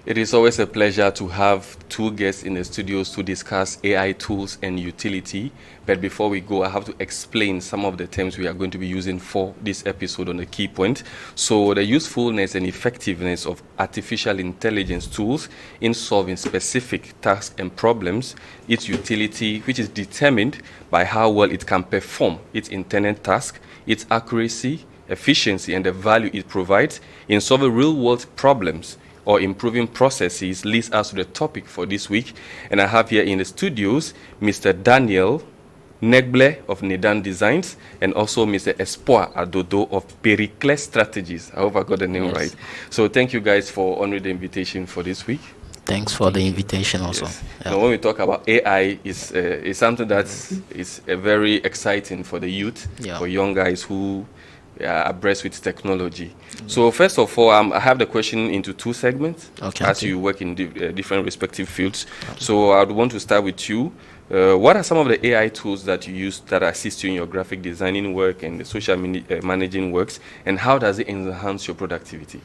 It is always a pleasure to have two guests in the studios to discuss AI tools and utility. But before we go, I have to explain some of the terms we are going to be using for this episode on the key point. So the usefulness and effectiveness of artificial intelligence tools in solving specific tasks and problems, its utility, which is determined by how well it can perform its intended task, its accuracy, efficiency, and the value it provides in solving real-world problems or improving processes, leads us to the topic for this week. And I have here in the studios Mr. Daniel Negble of Nidan Designs and also Mr. Espoir Adodo of Pericles Strategies. I hope I got the name right. So thank you guys for honoring the invitation for this week. Thanks for the invitation also. Yes. Yeah. Now, when we talk about AI, is something that is very exciting for the youth, for young guys who are abreast with technology. So first of all, I have the question into two segments as you work in different respective fields. So I would want to start with you. What are some of the AI tools that you use that assist you in your graphic designing work and the social managing works, and how does it enhance your productivity?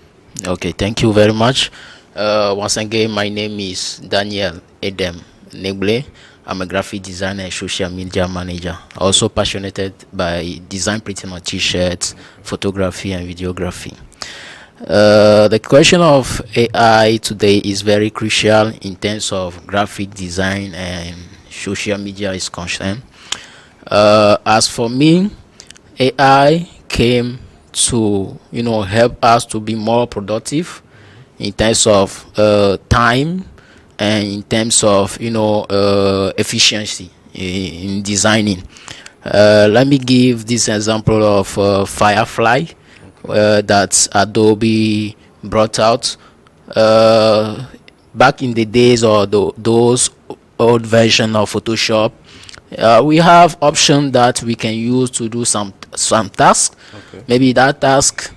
Okay, thank you very much. Once again, my name is Daniel Edem Negle. I'm a graphic designer and social media manager. Also passionate by design printing on t-shirts, photography and videography. The question of AI today is very crucial in terms of graphic design and social media is concerned. As for me, AI came to help us to be more productive in terms of time and in terms of efficiency in designing. Let me give this example of Firefly that Adobe brought out back in the days or those old version of Photoshop. We have option that we can use to do some task. Maybe that task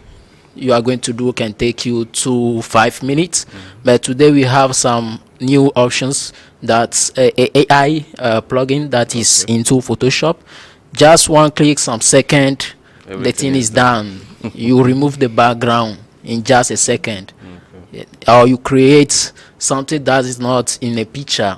you are going to do can take you 5 minutes, but today we have some new options that's AI plugin that is into Photoshop. Just one click, some second, the thing is done. You remove the background in just a second. Or you create something that is not in a picture.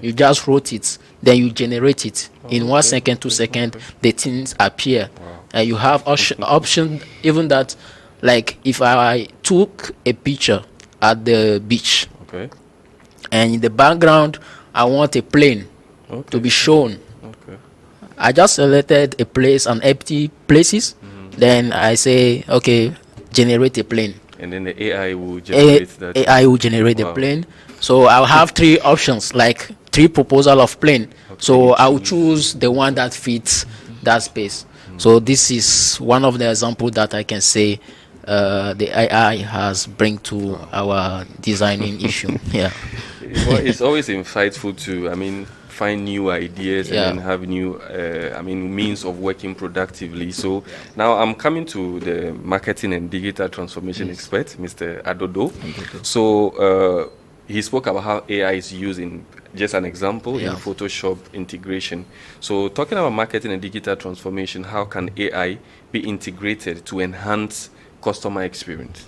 You just wrote it, then you generate it in 1 second, 2 seconds, the things appear. And you have option even that, like if I took a picture at the beach, and in the background I want a plane to be shown. I just selected a place, an empty places, then I say, okay, generate a plane. And then the AI will generate that. AI will generate the plane. So I'll have 3 options, like 3 proposal of plane. So I will choose the one that fits that space. So this is one of the examples that I can say the AI has bring to our designing issue. Well, it's always insightful to, find new ideas and then have new, means of working productively. So now I'm coming to the marketing and digital transformation expert, Mr. Adodo. So he spoke about how AI is used in, just an example, in Photoshop integration. So talking about marketing and digital transformation, how can AI be integrated to enhance customer experience?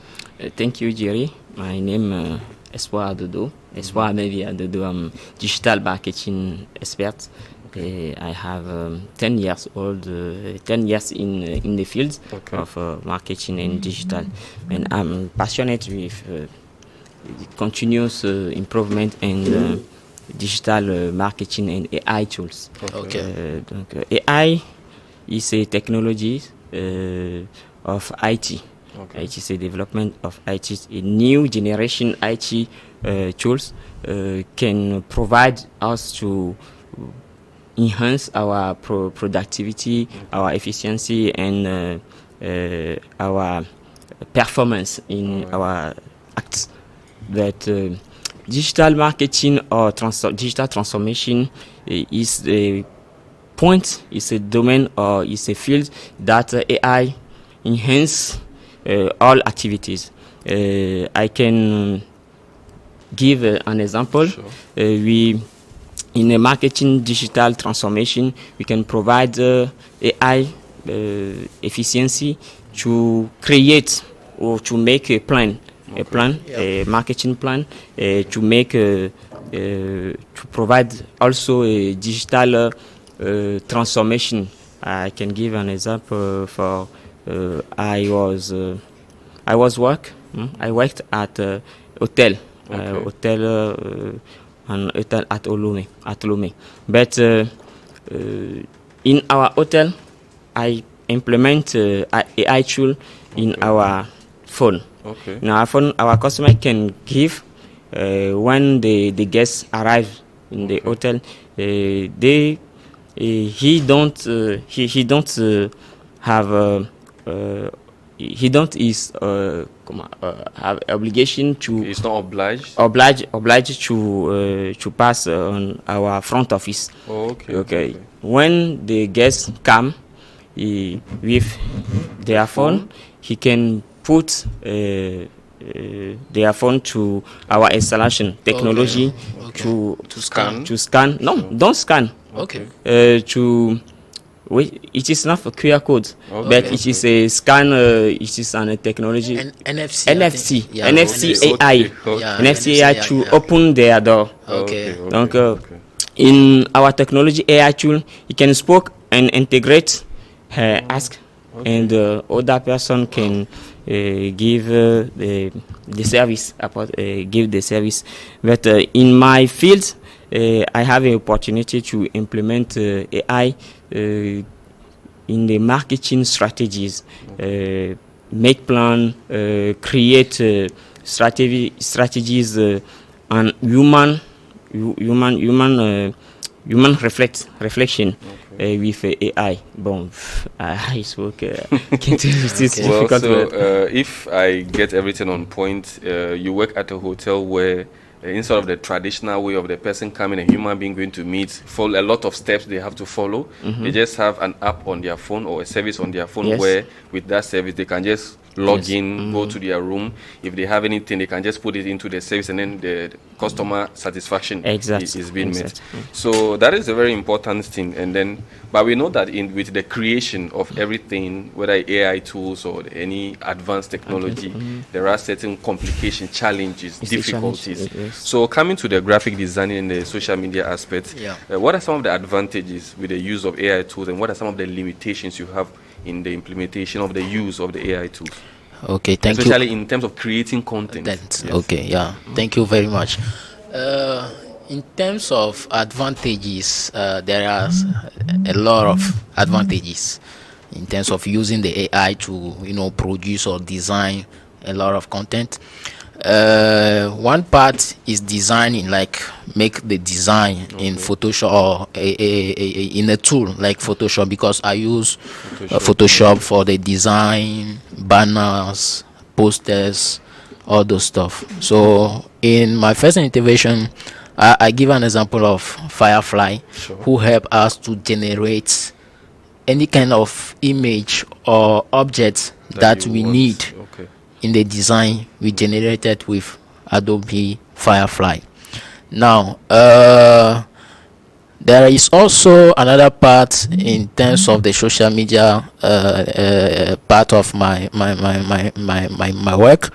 Thank you, Jerry. My name Espoir Adodo. Espoir maybe Adodo. I'm digital marketing expert. I have 10 years old, 10 years in the field of marketing and digital, and I'm passionate with continuous improvement in digital marketing and AI tools. AI is a technology of IT. It is a development of IT. A new generation IT tools can provide us to enhance our productivity, our efficiency, and our performance in our acts. But digital marketing or digital transformation is a point, is a domain, or is a field that AI enhance all activities. I can give an example. In a marketing digital transformation, we can provide AI efficiency to create or to make a plan a marketing plan, to make to provide also a digital transformation. I can give an example for I worked at hotel at Lomé. But in our hotel, I implement AI tool in our phone. Okay. In our phone, our customer can give when the guests arrive in the hotel. He don't have obligation to. He's not obliged. Obliged to pass on our front office. Oh, okay. Okay. When the guests come with their phone, he can put their phone to our installation technology. Okay. To scan. No, don't scan. Okay. It is not a QR code, Okay. but it is a scan. It is a technology. NFC. NFC. Yeah, NFC okay. AI. Okay. Yeah, NFC AI to open their door. Okay. Donc, in our technology AI tool, you can spoke and integrate, ask, and other person can give the service. Give the service. But in my field, I have an opportunity to implement AI in the marketing strategies, make plan, create strategies on human reflection with AI. Bon, I spoke. Well, so if I get everything on point, you work at a hotel where instead of the traditional way of the person coming, a human being going to meet, follow a lot of steps they have to follow. They just have an app on their phone or a service on their phone where with that service they can just log in, go to their room. If they have anything, they can just put it into the service, and then the customer satisfaction is being met. So that is a very important thing. And then, but we know that with the creation of everything, whether AI tools or any advanced technology, there are certain complications, challenges, difficulties. So coming to the graphic designing and the social media aspect, what are some of the advantages with the use of AI tools, and what are some of the limitations you have in the implementation of the use of the AI tools? Okay, thank you. Especially in terms of creating content. Yes. Okay, yeah. Thank you very much. In terms of advantages, there are a lot of advantages in terms of using the AI to, produce or design a lot of content. One part is designing, like make the design in Photoshop or in a tool like Photoshop, because I use Photoshop for the design, banners, posters, all those stuff. So in my first intervention, I give an example of Firefly, who help us to generate any kind of image or object that we need in the design. We generated with Adobe Firefly. Now, there is also another part in terms of the social media part of my work.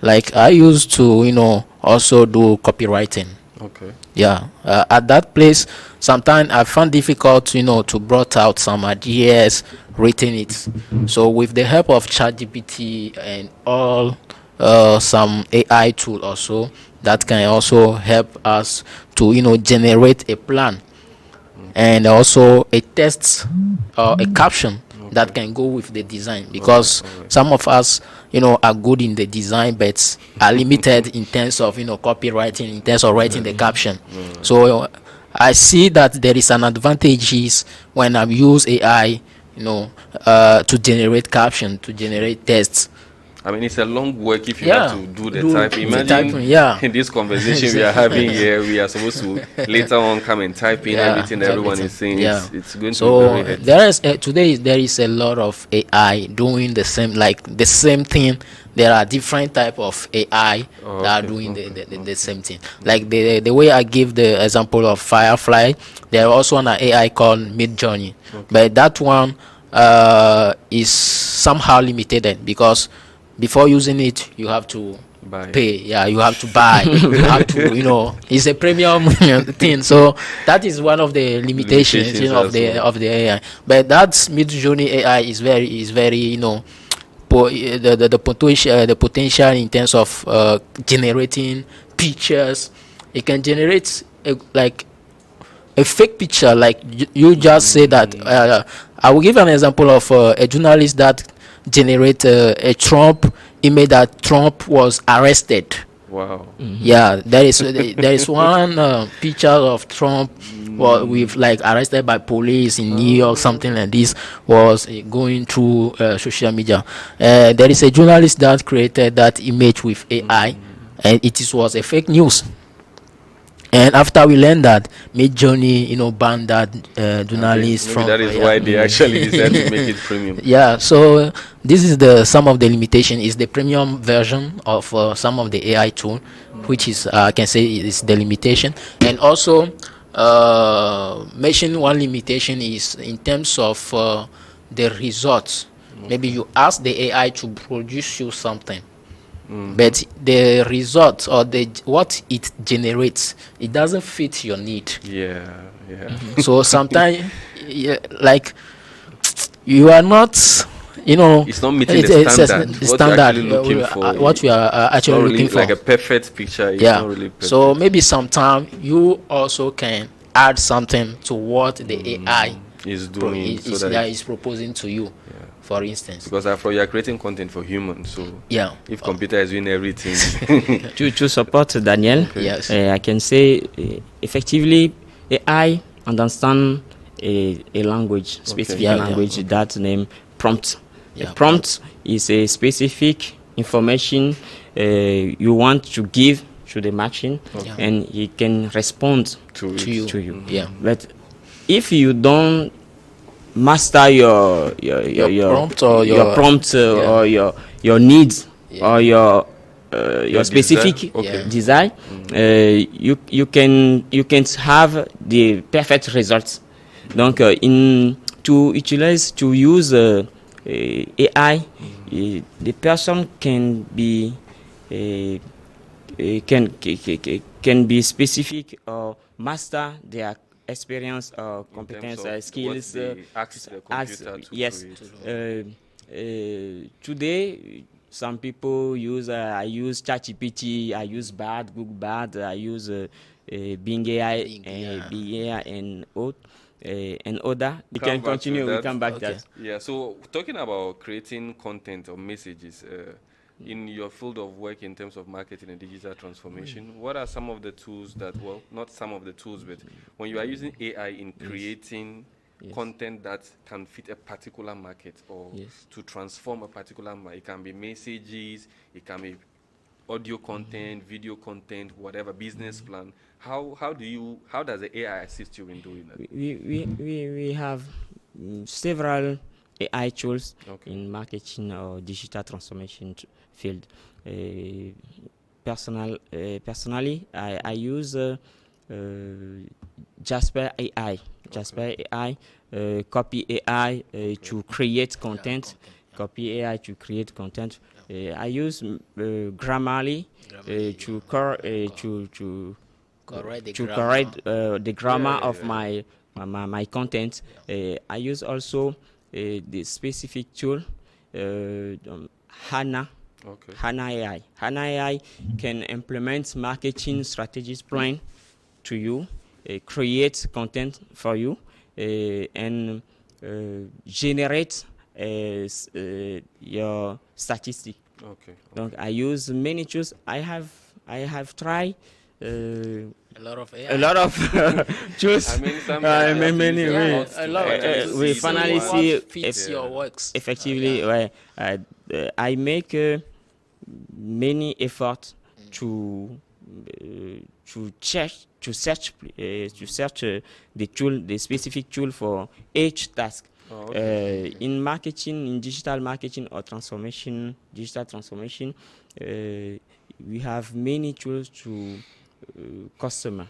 Like I used to, also do copywriting. Okay. Yeah. At that place, sometimes I found difficult, to brought out some ideas, written it. So with the help of ChatGPT and all some AI tool also, that can also help us to, generate a plan and also a text or a caption that can go with the design, because some of us are good in the design but are limited in terms of copywriting, in terms of writing the caption. So I see that there is an advantage when I use AI to generate caption, to generate text. I mean, it's a long work if you have to do the typing. Imagine typing, in this conversation we are having here, we are supposed to later on come and type in everything everyone is saying. It's going to be very hectic. There is today there is a lot of AI doing the same thing. There are different type of AI that are doing the same thing. Like the way I give the example of Firefly, there are also an AI called Midjourney, but that one is somehow limited because before using it, you have to pay. Yeah, you have to buy. You have to, it's a premium thing. So that is one of the limitations, of the AI. But that mid journey AI is very, the potential in terms of generating pictures. It can generate a fake picture, like you just say that. I will give an example of a journalist that generate a Trump image that Trump was arrested. Wow. Yeah, there is one picture of Trump with arrested by police in New York, something like this was going through social media. There is a journalist that created that image with AI, and it was a fake news. And after we learned that, Midjourney, banned that journalist from. That is why they actually decided to make it premium. Yeah, so this is some of the limitation is the premium version of some of the AI tool, which is I can say is the limitation. And also, mention one limitation is in terms of the results. Maybe you ask the AI to produce you something. But the result or what it generates, it doesn't fit your need. Yeah. So sometimes, you are not, it's not meeting the standard. What you are actually looking for. Like a perfect picture. It's not really perfect. So maybe sometimes you also can add something to what the AI is doing, is proposing to you. For instance, because after you are creating content for humans, so if computer is doing everything. to support Daniel, yes, I can say effectively AI understand a language, specific language that name prompt. A prompt is a specific information you want to give to the machine, and it can respond to you. Yeah, but if you don't master your prompt or your needs or your specific design, you can't have the perfect results. Donc to use AI, the person can be specific or master their experience or competence skills. Yes. Today some people use I use ChatGPT, I use Google Bard, I use Bing AI, and other. We can continue. We come back to that. Yeah. So talking about creating content or messages. In your field of work in terms of marketing and digital transformation, what are some of the tools not some of the tools, but when you are using AI in creating content that can fit a particular market or to transform a particular market, it can be messages, it can be audio content, video content, whatever, business plan. How does the AI assist you in doing that? We have several AI tools in marketing or digital transformation field. Personally, I use Jasper AI. Jasper AI, Copy AI to create content. Copy AI to create content. I use Grammarly to correct the grammar of my content. I use also the specific tool HANA. HANA AI. HANA AI can implement marketing strategies plan to you, create content for you, and generate your statistic. Donc I use many tools. I have tried a lot of tools. I mean, many ways. we finally see fits your works. Effectively, I make many efforts to search the specific tool for each task. In marketing, in digital marketing or digital transformation, we have many tools to customer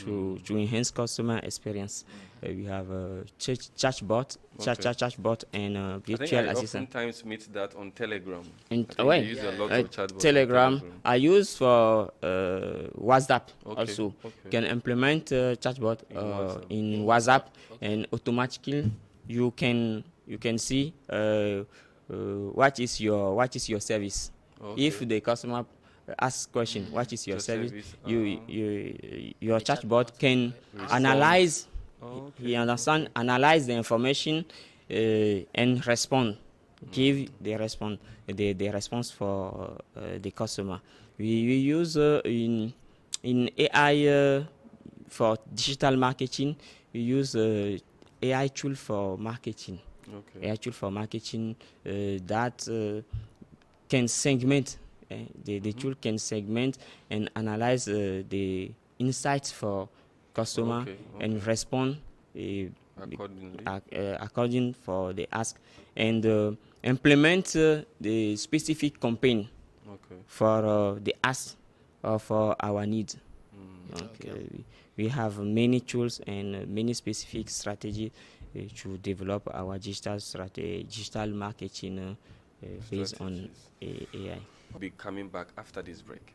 to enhance customer experience. We have chatbot, chatbot, and virtual I assistant. oftentimes meet that on Telegram. And They use a lot of chatbots on Telegram, I use for WhatsApp also. Okay. Can implement chatbot in WhatsApp, and automatically you can see what is your service. Okay. If the customer asks question, what is your service? Your chatbot can analyze. He analyze the information and respond. Give the response for the customer. We use in AI for digital marketing. We use AI tool for marketing. Okay. AI tool for marketing that can segment. The tool can segment and analyze the insights for customer and respond according for the ask, and implement the specific campaign for the ask or for our needs. We have many tools and many specific strategy to develop our digital marketing based on AI. I'll be coming back after this break.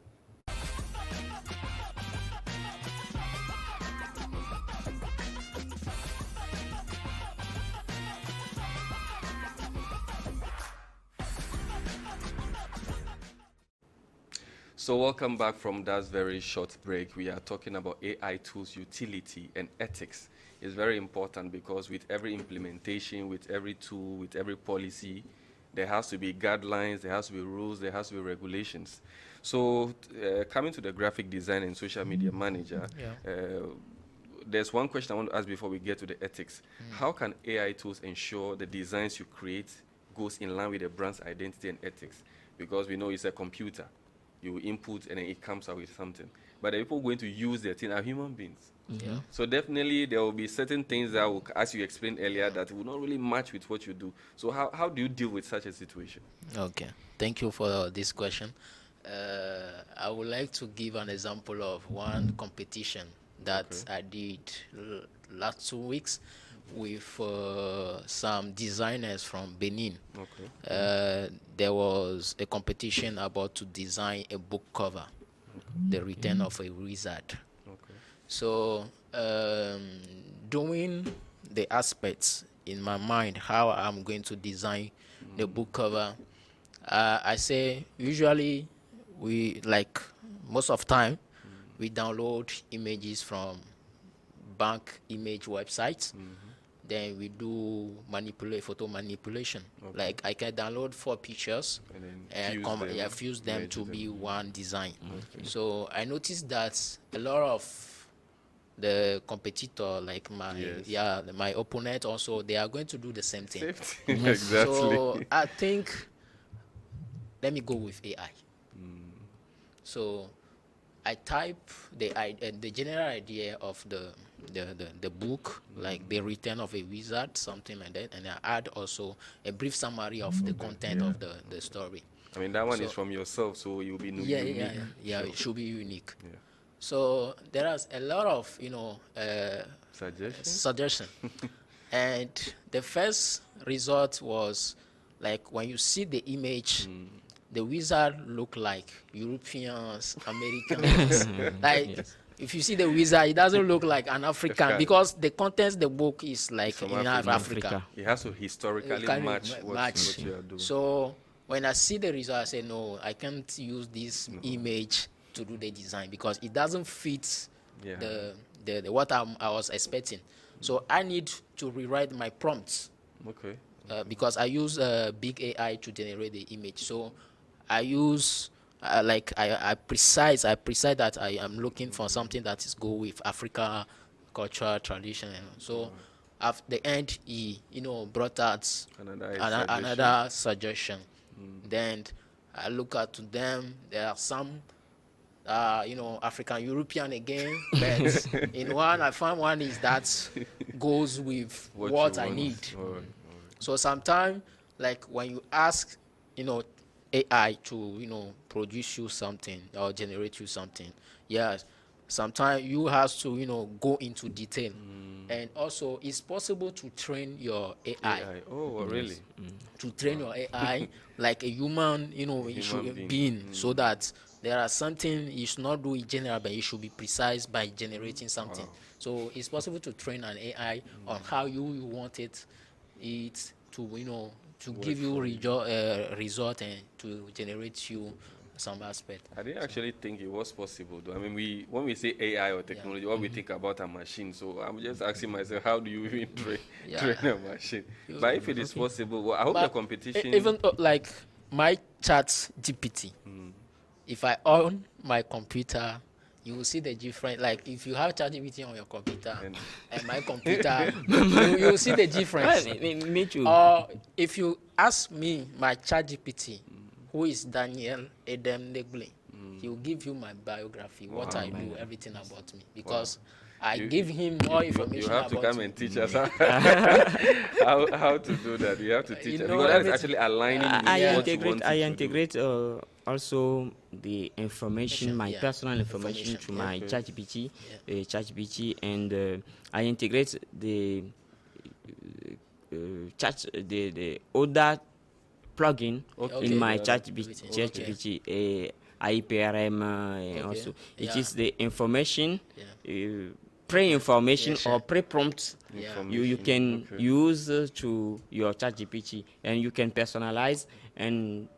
So welcome back from that very short break. We are talking about AI tools, utility, and ethics. It's very important because with every implementation, with every tool, with every policy, there has to be guidelines, there has to be rules, there has to be regulations. So coming to the graphic design and social media manager, there's one question I want to ask before we get to the ethics. How can AI tools ensure the designs you create goes in line with the brand's identity and ethics? Because we know it's a computer. You input and then it comes out with something. But the people going to use their thing are human beings. Yeah. So definitely there will be certain things that will, as you explained earlier, that will not really match with what you do. So how do you deal with such a situation? Okay, thank you for this question. I would like to give an example of one competition that I did last 2 weeks with some designers from Benin. There was a competition about to design a book cover, The Return of a Wizard. So doing the aspects in my mind how I'm going to design the book cover, I say usually we, like most of time, we download images from bank image websites. Then we do photo manipulation. Like I can download 4 pictures and fuse them to be one design. So I noticed that a lot of the competitor, like my opponent also, they are going to do the same thing. Exactly. So I think let me go with AI. So I type the general idea of the book, like The Return of a Wizard, something like that, and I add also a brief summary of the content of the story. I mean, that one is from yourself, so you'll be unique. Sure. It should be unique. So there is a lot of suggestion. And the first result was like when you see the image, the wizard look like Europeans, Americans. If you see the wizard, it doesn't look like an African because the contents the book is like from in Africa. It has to historically match what you are doing. So when I see the result, I say no, I can't use this image to do the design because it doesn't fit the what I was expecting. So I need to rewrite my prompts. Because I use big AI to generate the image. So I use I precise that I am looking for something that is go with Africa culture tradition. So at the end he brought out another suggestion. Then I look at to them. There are some African European again, but in one I found one is that goes with what I need. So sometimes, like when you ask AI to produce you something or generate you something, sometimes you have to go into detail. And also it's possible to train your AI. Oh, really? To train your AI like a human, it should being, so that there are something you should not do in general, but you should be precise by generating something. So it's possible to train an AI on how you want it to to give you result and to generate you some aspect. I didn't actually think it was possible, though. I mean, when we say AI or technology, what we think about a machine. So I'm just asking myself, how do you even train a machine? But if it is possible, well, I hope the competition. Even like my chat GPT, if I on my computer, you will see the difference. Like if you have ChatGPT on your computer and my computer, you will see the difference. Me too. Or if you ask me, my ChatGPT, who is Daniel Edem Negle, he will give you my biography, what I do, everything about me, because I give him more information. You have to about come me. and teach us how to do that. You have to teach us, because that is actually aligning with what you want I to integrate also the information, my personal information to my ChatGPT, and I integrate the the other plugin in my ChatGPT, IPRM, also. It is the information, pre-information or pre-prompt you can use to your ChatGPT, and you can personalize and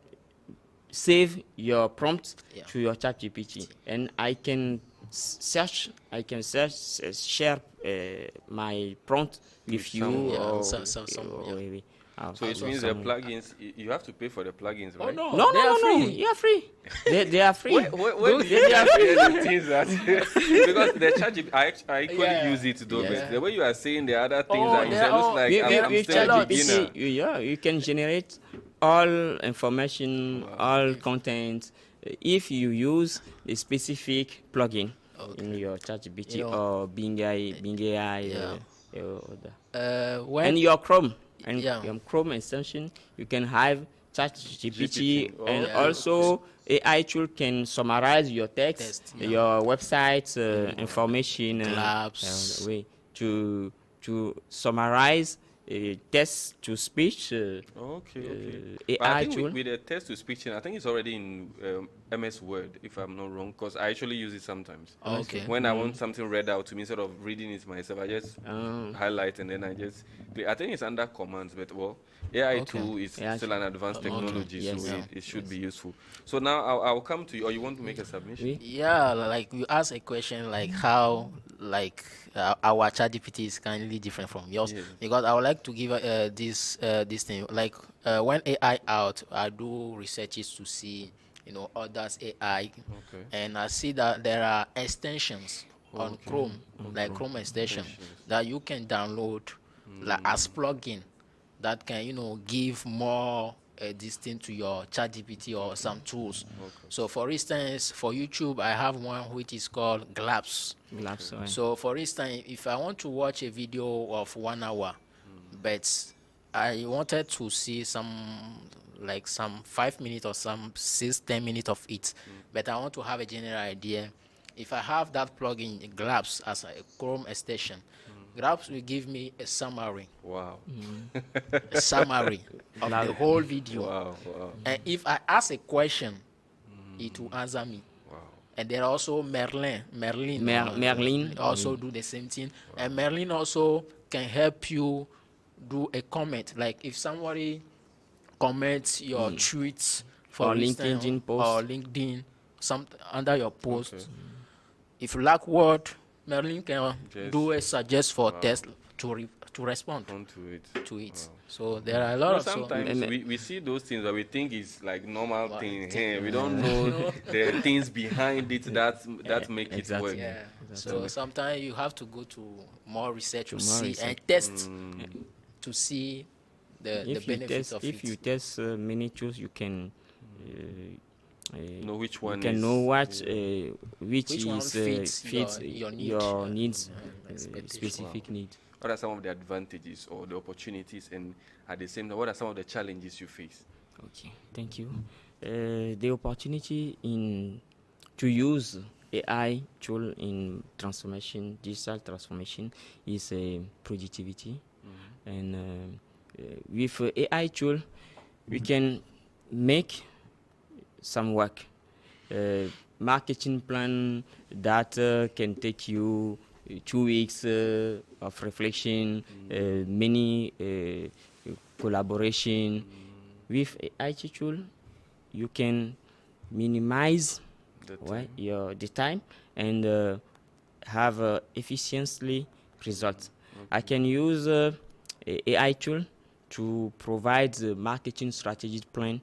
save your prompt to your ChatGPT, and I can share my prompt with you. So it means the plugins, you have to pay for the plugins, right? No, you are free. They are free. Where they are free. The things that because the ChatGPT, I equally use it though, but the way you are saying the other things that you say looks like I'm still a beginner. You can generate all information, all content, if you use a specific plugin in your ChatGPT or Bing AI, and your Chrome. And your Chrome extension, you can have ChatGPT, and also AI tool can summarize your text, your website information, way to summarize text to speech. AI tool. With the text to speech, I think it's already in MS Word, if I'm not wrong, because I actually use it sometimes. When I want something read out to me, instead of reading it myself, I just highlight and then I just play. I think it's under commands, but AI tool is still an advanced technology, so it should be useful. So now I'll come to you, or you want to make a submission? Yeah, like you ask a question like how our ChatGPT is kindly different from yours, because I would like to give this thing, like when AI out, I do researches to see others AI, and I see that there are extensions on Chrome, like Chrome extension that you can download like as plugin that can give more this thing to your ChatGPT or some tools. So for instance, for YouTube, I have one which is called Glaps. So for instance, if I want to watch a video of 1 hour, but I wanted to see some 5 minutes or some 6-10 minutes of it, but I want to have a general idea. If I have that plugin Glaps as a Chrome extension, Glaps will give me a summary. A summary of the whole video. And if I ask a question, it will answer me. And there are also Merlin also do the same thing. And Merlin also can help you do a comment. Like if somebody comments your tweets for LinkedIn post or LinkedIn under your post, if you lack word, Merlin can do a suggest for test to respond to it. So there are a lot of sometimes we see those things that we think is like normal thing. We don't know the things behind it that make it work. So sometimes you have to go to more research to see and test to see the benefits of it. If you test many tools, you can know which one which fits your needs, specific needs. What are some of the advantages or the opportunities, and at the same time, what are some of the challenges you face? Okay, thank you. The opportunity to use AI tool in transformation, digital transformation, is productivity. And with AI tool, we can make some work. Marketing plan that can take you 2 weeks of reflection, many collaboration. With AI tool, you can minimize the time and have efficiently results. I can use AI tool to provide the marketing strategy plan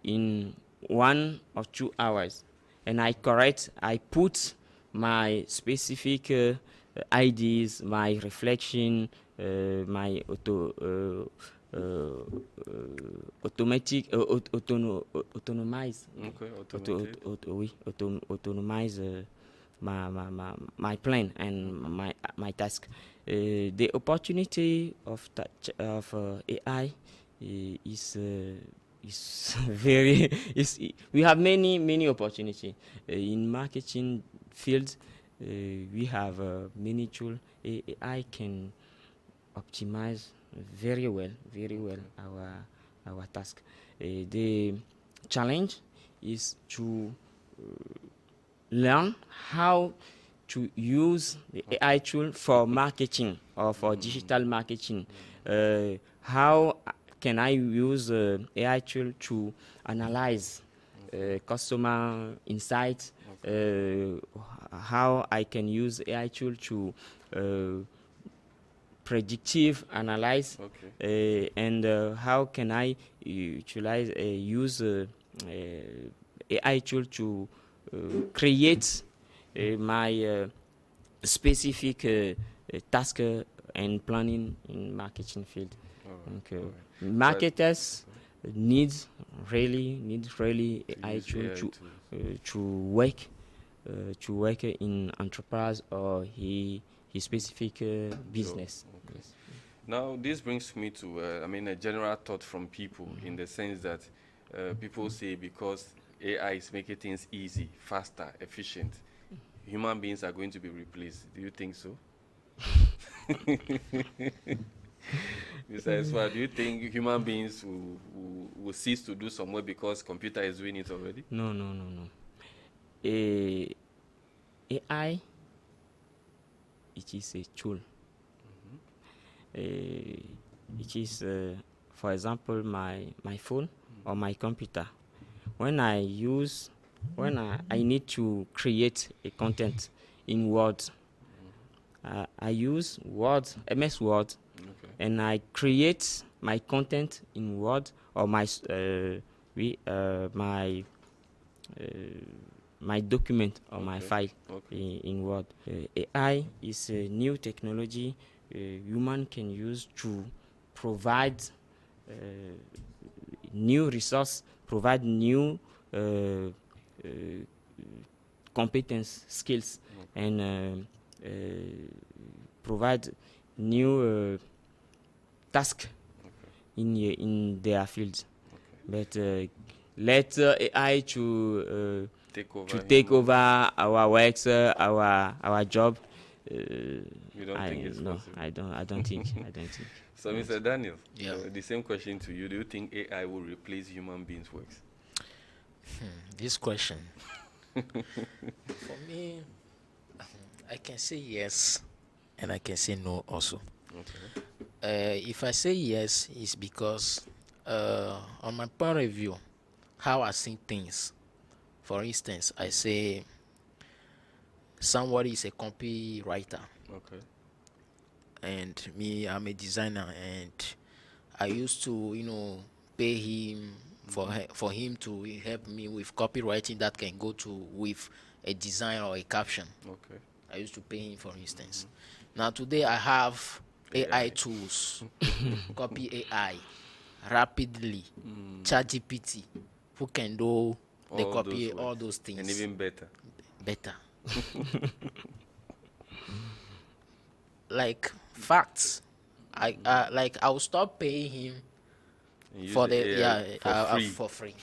in 1 or 2 hours, and I put my specific ideas, my reflection, my autonomize my plan and my task. The opportunity of AI is very we have many opportunity in marketing field. We have many tools. AI can optimize very well our task. The challenge is to learn how to use the AI tool for marketing or for digital marketing. How can I use AI tool to analyze customer insights? How I can use AI tool to predictive analyze, and how can I use AI tool to create my specific task and planning in marketing field. Marketers needs really AI tool to work in enterprise or his specific business. Yes. Now, this brings me to a general thought from people, in the sense that people say because AI is making things easy, faster, efficient, human beings are going to be replaced. Do you think so? Besides, do you think human beings will cease to do some work because computer is doing it already? No. AI, it is a tool. It is, for example, my phone or my computer. When I need to create a content in Word, I use Word, MS Word, and I create my content in Word or my document or my file in Word. AI is a new technology human can use to provide new resource, provide new competence, skills, and provide new task in their fields. But let AI to take over our works, our job. You don't think it's possible? I don't think. So, Mr. Daniel, the same question to you. Do you think AI will replace human beings' works? This question, for me, I can say yes, and I can say no also. If I say yes, it's because on my point of view, how I see things. For instance, I say somebody is a copywriter, and me, I'm a designer, and I used to pay him for him to help me with copywriting that can go to with a design or a caption. I used to pay him, for instance. Now today I have AI tools, copy AI, rapidly, ChatGPT, who can do the copy, all those things, and even better. Like facts, I'll stop paying him for the for free. for free.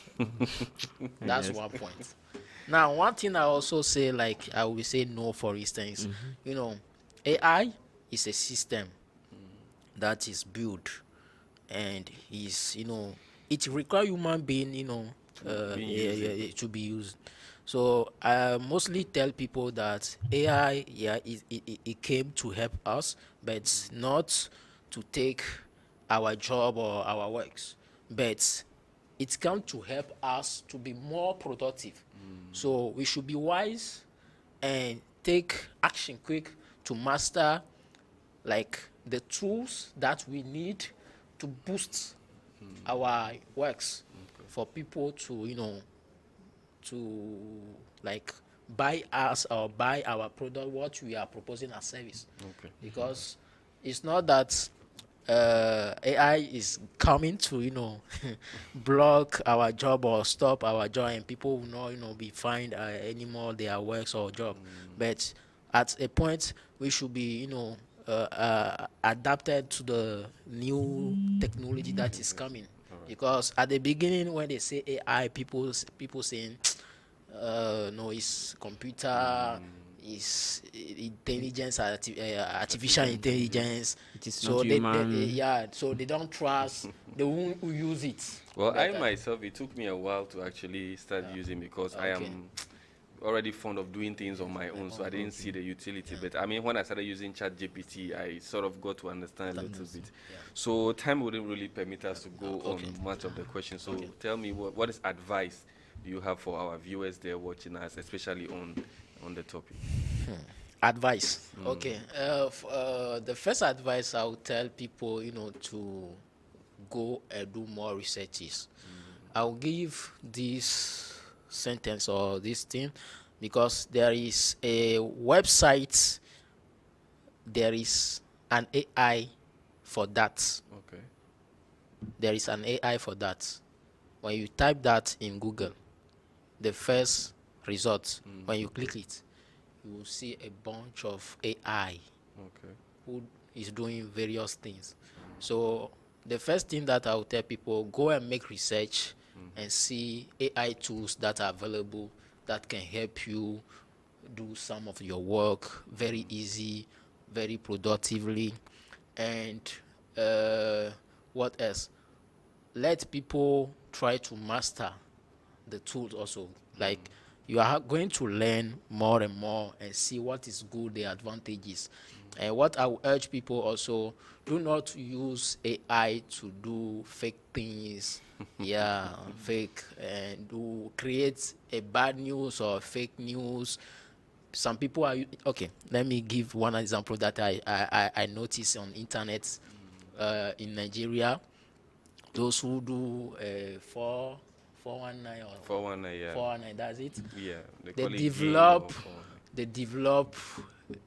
That's one point. Now, one thing I also say, like I will say no, for instance, AI is a system that is built and is, it requires human being, to be used. So I mostly tell people that AI, it came to help us, but not to take our job or our works, but it comes to help us to be more productive. So we should be wise and take action quick to master like the tools that we need to boost our works for people to to like buy us or buy our product, what we are proposing as service. Because it's not that AI is coming to block our job or stop our job, and people will not be find anymore their works or job. But at a point we should be adapted to the new technology that is coming. Because at the beginning when they say AI, people saying no, it's computer, it's intelligence, artificial intelligence. It is So not they human. so they don't trust the one who use it. Well, But, I myself, it took me a while to actually start using, because I am already fond of doing things on my own, so I didn't see the utility. But I mean, when I started using ChatGPT, I sort of got to understand a little bit. So time wouldn't really permit us to go on much of the questions. So tell me, what is advice do you have for our viewers there watching us, especially on the topic? Advice. Okay. The first advice I would tell people, to go and do more researches. I'll give this sentence or this thing because there is a website, there is an AI for that. Okay. There is an AI for that. When you type that in Google, the first result, when you click it, you will see a bunch of AI who is doing various things. So the first thing that I will tell people, go and make research and see AI tools that are available that can help you do some of your work very easy, very productively. And what else? Let people try to master the tools also. Like you are going to learn more and more and see what is good, the advantages. And what I will urge people also, do not use AI to do fake things. Fake, and do create a bad news or fake news. Some people are okay. Let me give one example that I noticed on internet in Nigeria. Those who do 419 or 419, yeah. 419, that's it. Yeah, they develop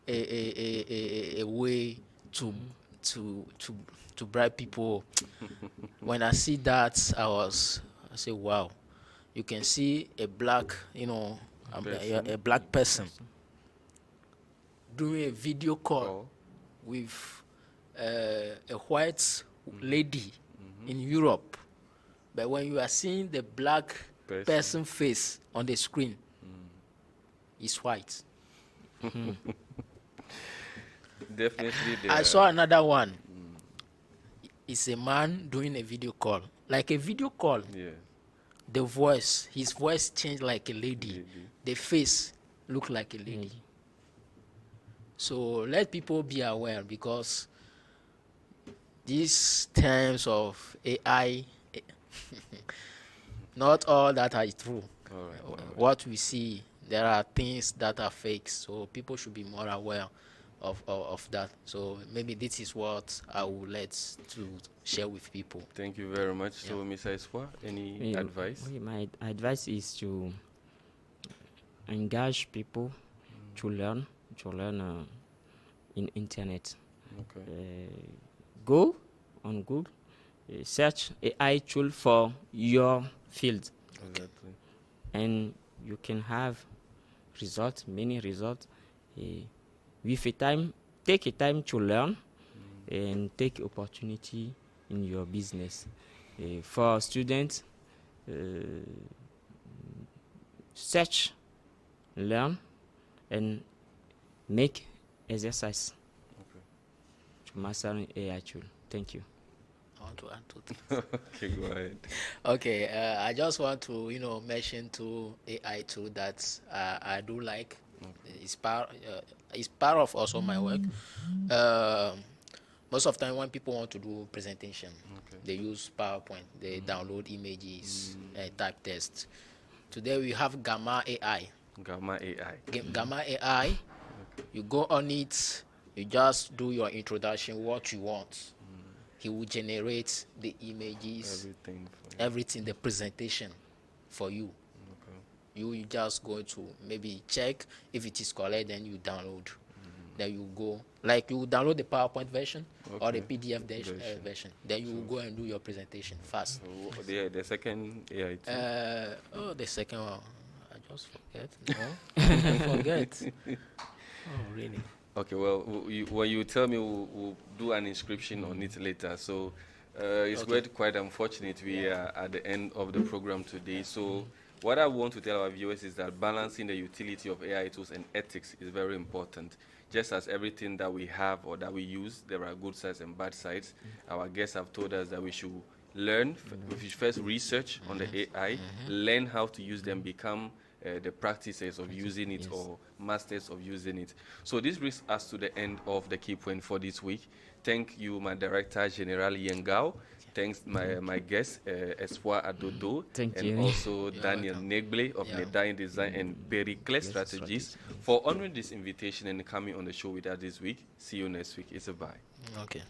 a way to bribe people. When I see that, I say, wow. You can see a black, a black person doing a video call with a white lady in Europe. But when you are seeing the black person face on the screen, it's white. Definitely. I saw another one. It's a man doing a video call. Like a video call. Yeah. The voice, his voice changed like a lady. The face looked like a lady. So let people be aware, because these terms of AI, not all that are true. All right. What we see, there are things that are fake. So people should be more aware of that. So maybe this is what I would like to share with people. Thank you very much. So, Mr. Espoir, any advice? My advice is to engage people to learn in internet. Okay. Go on Google, search AI tool for your field. Exactly. And you can have many results. With a time, take a time to learn and take opportunity in your business. For students, search learn and make exercise to master AI tool. Thank you. I want to add two things. Okay, go ahead. Okay, I just want to mention two AI tool that I do like. It's part of also my work. Most of the time when people want to do presentation, they use PowerPoint. They download images, type text. Today we have Gamma AI. Gamma AI. Gamma AI. You go on it. You just do your introduction, what you want. He will generate the images, everything, the presentation for you. You just go to maybe check if it is correct, then you download. Then you go, like you download the PowerPoint version or the PDF version. Then you go and do your presentation fast. The second AI tool. The second one, I just forget. No, I forget. Oh, really? Okay, well, when you tell me, we'll do an inscription on it later. So it's quite unfortunate we are at the end of the program today. So what I want to tell our viewers is that balancing the utility of AI tools and ethics is very important. Just as everything that we have or that we use, there are good sides and bad sides. Our guests have told us that we should learn, we should first research on the AI, learn how to use them, become the practices of using it or masters of using it. So this brings us to the end of the key point for this week. Thank you, my director, Générale Yengao. Thanks, my guest, Espoir Adodo, and also Daniel Negle of Média Design and Pericles Strategies for honoring this invitation and coming on the show with us this week. See you next week. It's a bye. Okay.